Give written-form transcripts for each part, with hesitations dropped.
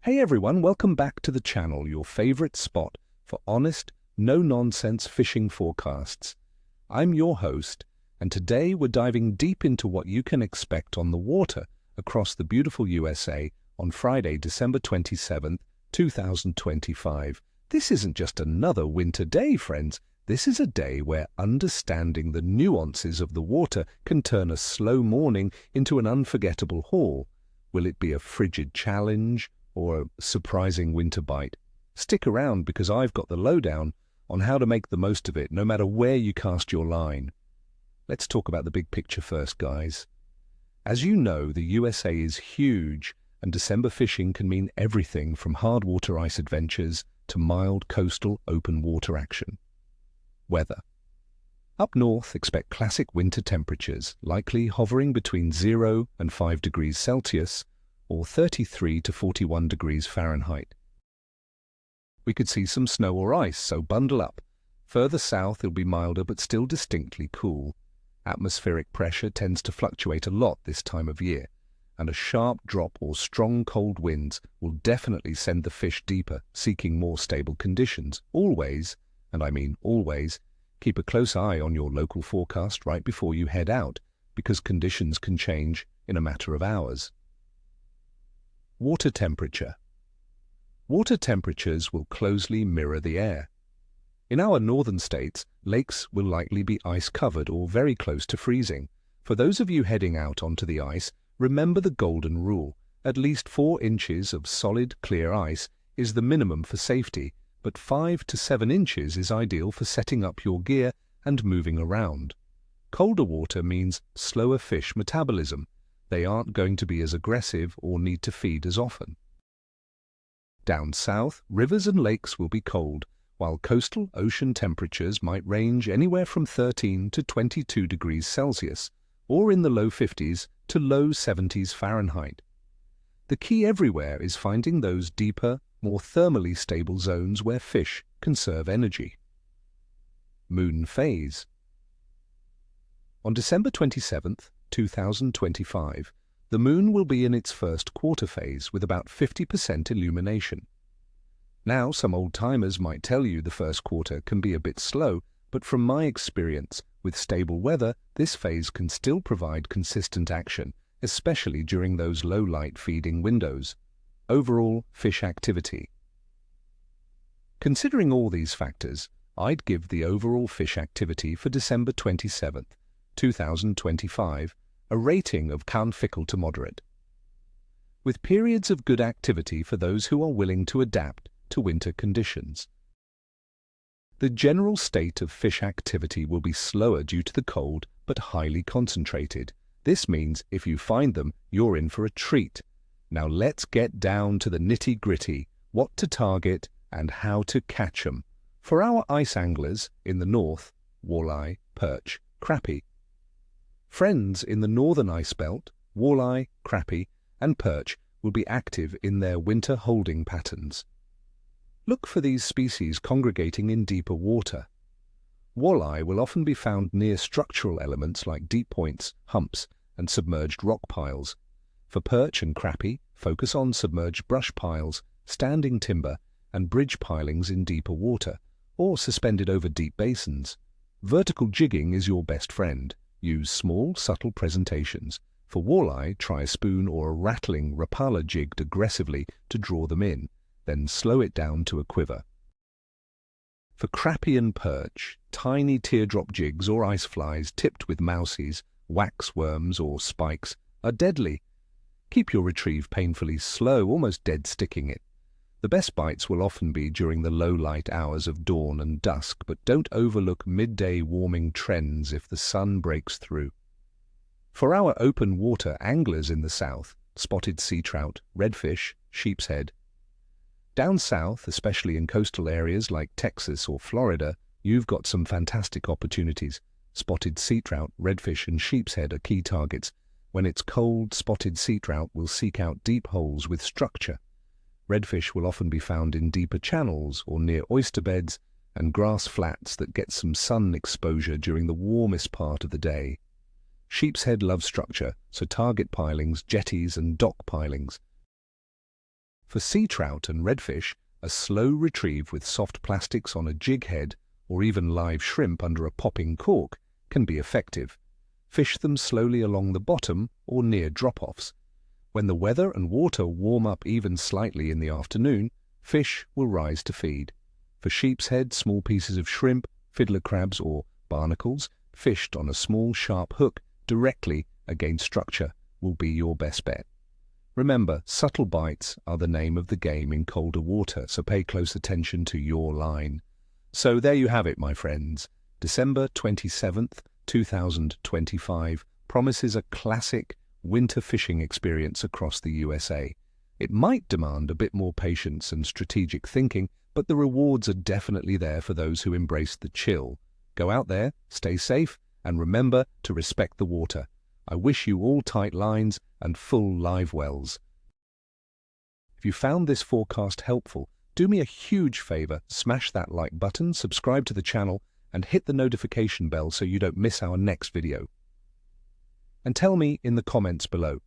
Hey everyone, welcome back to the channel, your favorite spot for honest, no-nonsense fishing forecasts. I'm your host, and today we're diving deep into what you can expect on the water across the beautiful USA on Friday, December 27th, 2025. This isn't just another winter day, friends. This is a day where understanding the nuances of the water can turn a slow morning into an unforgettable haul. Will it be a frigid challenge or a surprising winter bite? Stick around because I've got the lowdown on how to make the most of it no matter where you cast your line. Let's talk about the big picture first, guys. As you know, the USA is huge, and December fishing can mean everything from hard water ice adventures to mild coastal open water action. Weather. Up north, expect classic winter temperatures, likely hovering between 0 and 5 degrees Celsius or 33 to 41 degrees Fahrenheit. We could see some snow or ice, so bundle up. Further south, it'll be milder but still distinctly cool. Atmospheric pressure tends to fluctuate a lot this time of year, and a sharp drop or strong cold winds will definitely send the fish deeper, seeking more stable conditions. Always, and I mean always, keep a close eye on your local forecast right before you head out, because conditions can change in a matter of hours. Water temperature. Water temperatures will closely mirror the air. In our northern states, lakes will likely be ice-covered or very close to freezing. For those of you heading out onto the ice, remember the golden rule. At least 4 inches of solid, clear ice is the minimum for safety, but 5 to 7 inches is ideal for setting up your gear and moving around. Colder water means slower fish metabolism. They aren't going to be as aggressive or need to feed as often. Down south, rivers and lakes will be cold, while coastal ocean temperatures might range anywhere from 13 to 22 degrees Celsius, or in the low 50s to low 70s Fahrenheit. The key everywhere is finding those deeper, more thermally stable zones where fish conserve energy. Moon phase. On December 27th, 2025, the moon will be in its first quarter phase with about 50% illumination. Now, some old-timers might tell you the first quarter can be a bit slow, but from my experience, with stable weather, this phase can still provide consistent action, especially during those low-light feeding windows. Overall fish activity. Considering all these factors, I'd give the overall fish activity for December 27th, 2025, a rating of fickle to moderate, with periods of good activity for those who are willing to adapt to winter conditions. The general state of fish activity will be slower due to the cold, but highly concentrated. This means if you find them, you're in for a treat. Now let's get down to the nitty-gritty, what to target and how to catch them. For our ice anglers in the north, walleye, perch, crappie. Friends in the northern ice belt, walleye, crappie, and perch will be active in their winter holding patterns. Look for these species congregating in deeper water. Walleye will often be found near structural elements like deep points, humps, and submerged rock piles. For perch and crappie, focus on submerged brush piles, standing timber, and bridge pilings in deeper water, or suspended over deep basins. Vertical jigging is your best friend. Use small, subtle presentations. For walleye, try a spoon or a rattling rapala jigged aggressively to draw them in, then slow it down to a quiver. For crappie and perch, tiny teardrop jigs or ice flies tipped with mousies, wax worms, or spikes are deadly. Keep your retrieve painfully slow, almost dead sticking it. The best bites will often be during the low-light hours of dawn and dusk, but don't overlook midday warming trends if the sun breaks through. For our open water anglers in the south, spotted seatrout, redfish, sheepshead. Down south, especially in coastal areas like Texas or Florida, you've got some fantastic opportunities. Spotted seatrout, redfish, and sheepshead are key targets. When it's cold, spotted seatrout will seek out deep holes with structure. Redfish will often be found in deeper channels or near oyster beds and grass flats that get some sun exposure during the warmest part of the day. Sheepshead love structure, so target pilings, jetties, and dock pilings. For sea trout and redfish, a slow retrieve with soft plastics on a jig head or even live shrimp under a popping cork can be effective. Fish them slowly along the bottom or near drop-offs. When the weather and water warm up even slightly in the afternoon, fish will rise to feed. For sheepshead, small pieces of shrimp, fiddler crabs or barnacles fished on a small sharp hook directly against structure will be your best bet. Remember, subtle bites are the name of the game in colder water, so pay close attention to your line. So there you have it, my friends. December 27th, 2025 promises a classic winter fishing experience across the USA. It might demand a bit more patience and strategic thinking, but the rewards are definitely there for those who embrace the chill. Go out there, stay safe, and remember to respect the water. I wish you all tight lines and full live wells. If you found this forecast helpful, do me a huge favor, smash that like button, subscribe to the channel, and hit the notification bell so you don't miss our next video. And tell me in the comments below,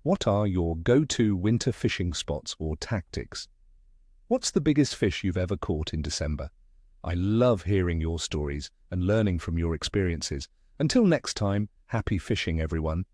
what are your go-to winter fishing spots or tactics? What's the biggest fish you've ever caught in December? I love hearing your stories and learning from your experiences. Until next time, happy fishing, everyone.